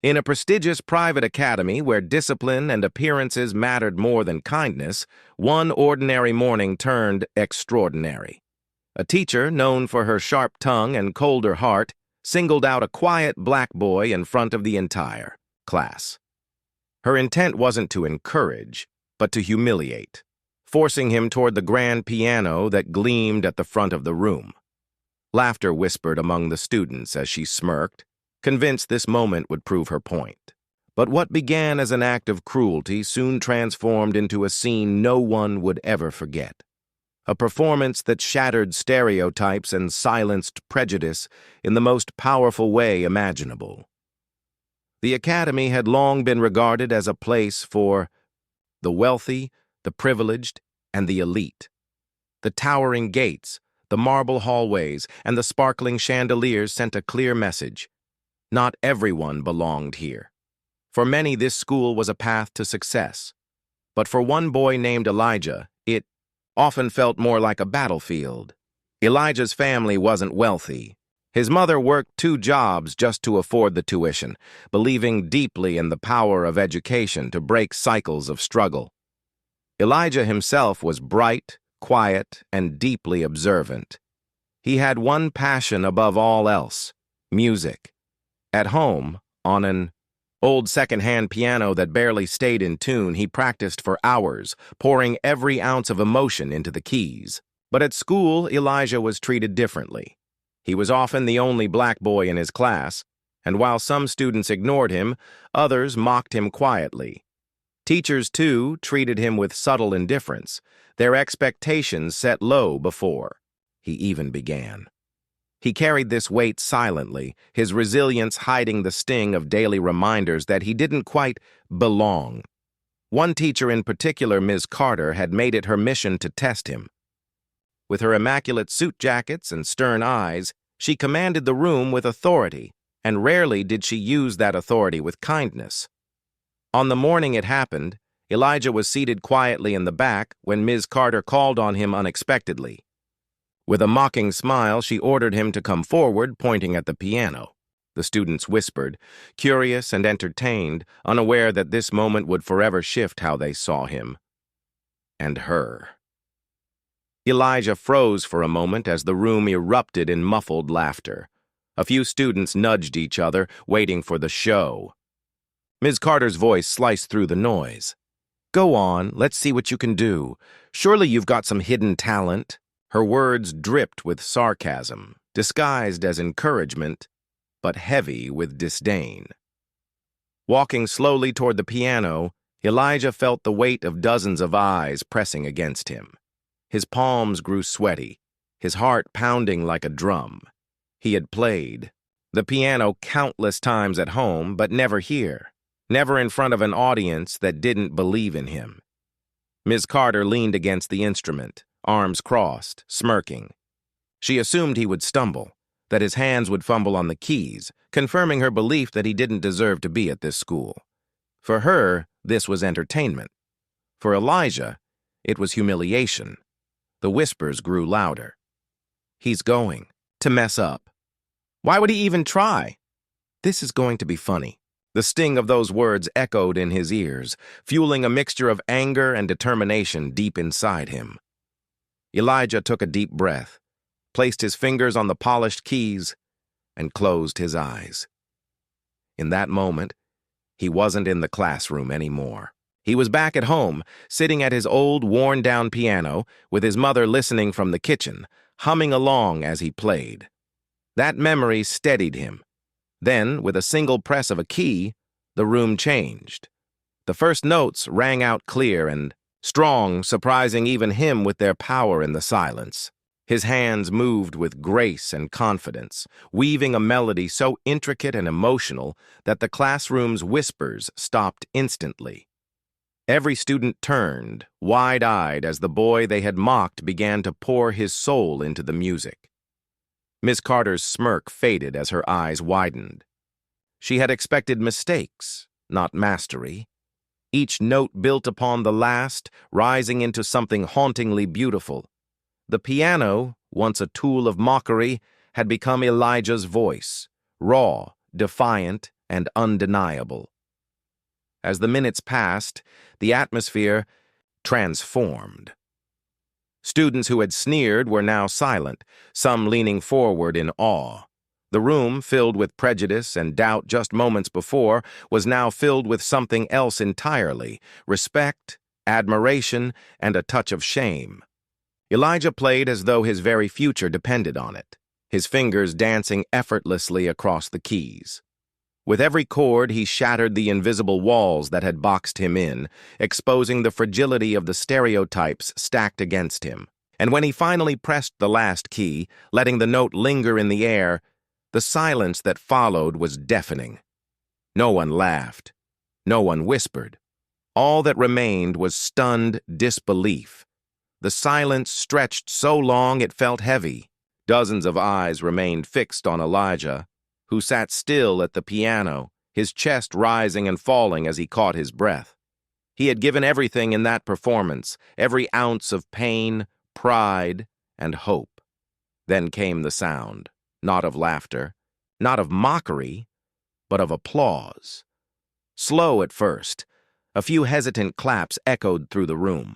In a prestigious private academy where discipline and appearances mattered more than kindness, one ordinary morning turned extraordinary. A teacher, known for her sharp tongue and colder heart, singled out a quiet black boy in front of the entire class. Her intent wasn't to encourage, but to humiliate, forcing him toward the grand piano that gleamed at the front of the room. Laughter whispered among the students as she smirked, convinced this moment would prove her point. But what began as an act of cruelty soon transformed into a scene no one would ever forget. A performance that shattered stereotypes and silenced prejudice in the most powerful way imaginable. The academy had long been regarded as a place for the wealthy, the privileged, and the elite. The towering gates, the marble hallways, and the sparkling chandeliers sent a clear message. Not everyone belonged here. For many, this school was a path to success. But for one boy named Elijah, it often felt more like a battlefield. Elijah's family wasn't wealthy. His mother worked 2 jobs just to afford the tuition, believing deeply in the power of education to break cycles of struggle. Elijah himself was bright, quiet, and deeply observant. He had one passion above all else: music. At home, on an old second-hand piano that barely stayed in tune, he practiced for hours, pouring every ounce of emotion into the keys. But at school, Elijah was treated differently. He was often the only black boy in his class, and while some students ignored him, others mocked him quietly. Teachers, too, treated him with subtle indifference, their expectations set low before he even began. He carried this weight silently, his resilience hiding the sting of daily reminders that he didn't quite belong. One teacher in particular, Ms. Carter, had made it her mission to test him. With her immaculate suit jackets and stern eyes, she commanded the room with authority, and rarely did she use that authority with kindness. On the morning it happened, Elijah was seated quietly in the back when Ms. Carter called on him unexpectedly. With a mocking smile, she ordered him to come forward, pointing at the piano. The students whispered, curious and entertained, unaware that this moment would forever shift how they saw him. And her. Elijah froze for a moment as the room erupted in muffled laughter. A few students nudged each other, waiting for the show. Ms. Carter's voice sliced through the noise. "Go on, let's see what you can do. Surely you've got some hidden talent." Her words dripped with sarcasm, disguised as encouragement, but heavy with disdain. Walking slowly toward the piano, Elijah felt the weight of dozens of eyes pressing against him. His palms grew sweaty, his heart pounding like a drum. He had played the piano countless times at home, but never here, never in front of an audience that didn't believe in him. Ms. Carter leaned against the instrument, arms crossed, smirking. She assumed he would stumble, that his hands would fumble on the keys, confirming her belief that he didn't deserve to be at this school. For her, this was entertainment. For Elijah, it was humiliation. The whispers grew louder. He's going to mess up. Why would he even try? This is going to be funny. The sting of those words echoed in his ears, fueling a mixture of anger and determination deep inside him. Elijah took a deep breath, placed his fingers on the polished keys, and closed his eyes. In that moment, he wasn't in the classroom anymore. He was back at home, sitting at his old, worn-down piano, with his mother listening from the kitchen, humming along as he played. That memory steadied him. Then, with a single press of a key, the room changed. The first notes rang out clear and strong, surprising even him with their power in the silence. His hands moved with grace and confidence, weaving a melody so intricate and emotional that the classroom's whispers stopped instantly. Every student turned, wide-eyed, as the boy they had mocked began to pour his soul into the music. Miss Carter's smirk faded as her eyes widened. She had expected mistakes, not mastery. Each note built upon the last, rising into something hauntingly beautiful. The piano, once a tool of mockery, had become Elijah's voice, raw, defiant, and undeniable. As the minutes passed, the atmosphere transformed. Students who had sneered were now silent, some leaning forward in awe. The room, filled with prejudice and doubt just moments before, was now filled with something else entirely: respect, admiration, and a touch of shame. Elijah played as though his very future depended on it, his fingers dancing effortlessly across the keys. With every chord, he shattered the invisible walls that had boxed him in, exposing the fragility of the stereotypes stacked against him. And when he finally pressed the last key, letting the note linger in the air, the silence that followed was deafening. No one laughed. No one whispered. All that remained was stunned disbelief. The silence stretched so long it felt heavy. Dozens of eyes remained fixed on Elijah, who sat still at the piano, his chest rising and falling as he caught his breath. He had given everything in that performance, every ounce of pain, pride, and hope. Then came the sound, not of laughter, not of mockery, but of applause. Slow at first, a few hesitant claps echoed through the room.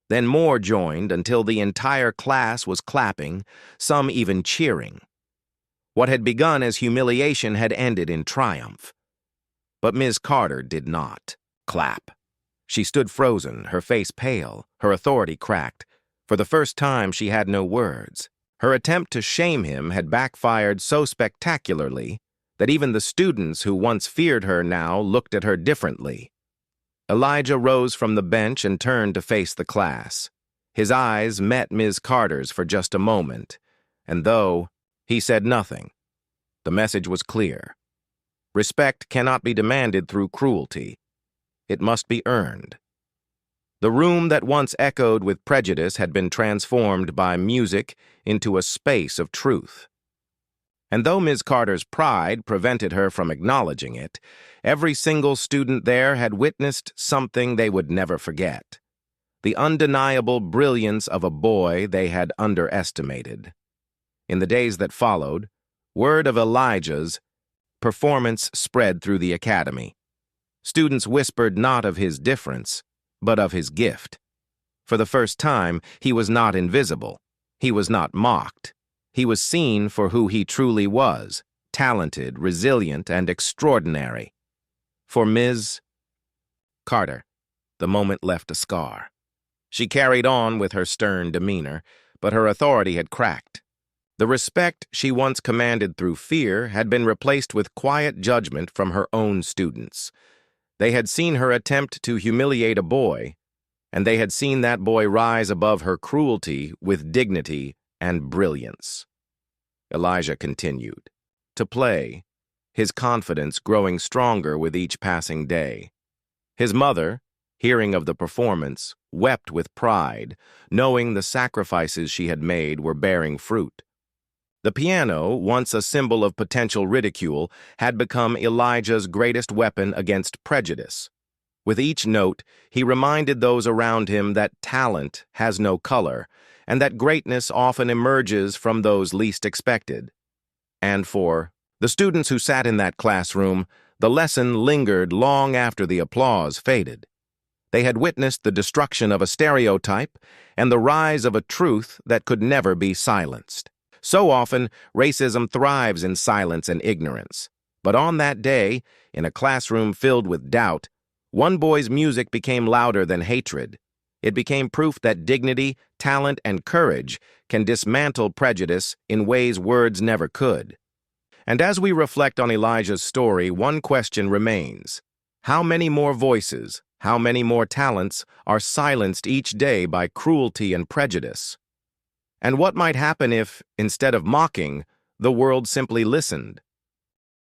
Then more joined until the entire class was clapping, some even cheering. What had begun as humiliation had ended in triumph. But Ms. Carter did not clap. She stood frozen, her face pale, her authority cracked. For the first time, she had no words. Her attempt to shame him had backfired so spectacularly that even the students who once feared her now looked at her differently. Elijah rose from the bench and turned to face the class. His eyes met Ms. Carter's for just a moment, and though he said nothing, the message was clear. Respect cannot be demanded through cruelty. It must be earned. The room that once echoed with prejudice had been transformed by music into a space of truth. And though Ms. Carter's pride prevented her from acknowledging it, every single student there had witnessed something they would never forget: the undeniable brilliance of a boy they had underestimated. In the days that followed, word of Elijah's performance spread through the academy. Students whispered not of his difference, but of his gift. For the first time, he was not invisible. He was not mocked. He was seen for who he truly was: talented, resilient, and extraordinary. For Ms. Carter, the moment left a scar. She carried on with her stern demeanor, but her authority had cracked. The respect she once commanded through fear had been replaced with quiet judgment from her own students. They had seen her attempt to humiliate a boy, and they had seen that boy rise above her cruelty with dignity and brilliance. Elijah continued to play, his confidence growing stronger with each passing day. His mother, hearing of the performance, wept with pride, knowing the sacrifices she had made were bearing fruit. The piano, once a symbol of potential ridicule, had become Elijah's greatest weapon against prejudice. With each note, he reminded those around him that talent has no color, and that greatness often emerges from those least expected. And for the students who sat in that classroom, the lesson lingered long after the applause faded. They had witnessed the destruction of a stereotype and the rise of a truth that could never be silenced. So often, racism thrives in silence and ignorance. But on that day, in a classroom filled with doubt, one boy's music became louder than hatred. It became proof that dignity, talent, and courage can dismantle prejudice in ways words never could. And as we reflect on Elijah's story, one question remains: how many more voices, how many more talents are silenced each day by cruelty and prejudice? And what might happen if, instead of mocking, the world simply listened?